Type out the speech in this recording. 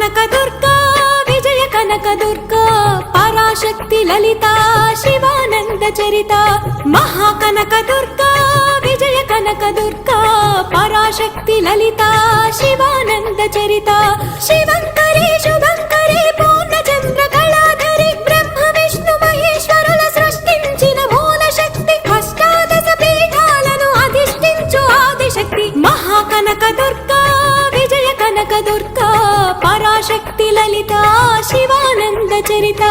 కనక దుర్గా విజయ కనక దుర్గా పరాశక్తి లలిత శివానంద చరిత మహాకనక దుర్గా విజయ కనక దుర్గా పరాశక్తి లలిత శివానంద చరిత శివంకరి శుభంకరి పూర్ణచంద్ర కళాధరి బ్రహ్మ విష్ణు మహేశ్వరుల సృష్టించిన మూల శక్తి అష్టాదశ పీఠాలను అధిష్ఠించు ఆదిశక్తి మహాకనక దుర్గా విజయ కనక దుర్గా పరాశక్తి లలిత శివానంద చరిత